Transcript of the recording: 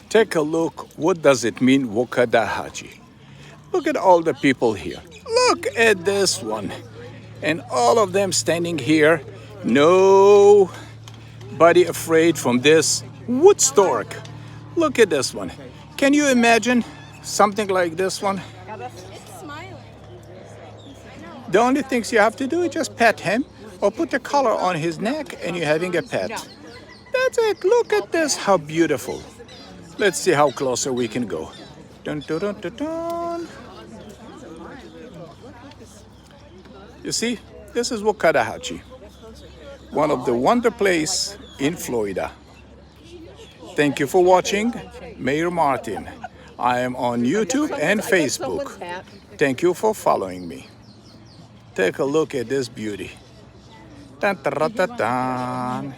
Take a look. What does it mean, Wakodahatchee? Look at all the people here. Look at this one. And all of them standing here. Nobody afraid from this wood stork. Look at this one. Can you imagine something like this one? It's smiling. The only things you have to do is just pet him or put a collar on his neck and you're having a pet. That's it. Look at this. How beautiful. Let's see how closer we can go. Dun, dun, dun, dun, dun. You see, this is Wakodahatchee, one of the wonder places in Florida. Thank you for watching. Mayor Martin. I am on YouTube and Facebook. Thank you for following me. Take a look at this beauty. Dun, dun, dun, dun, dun.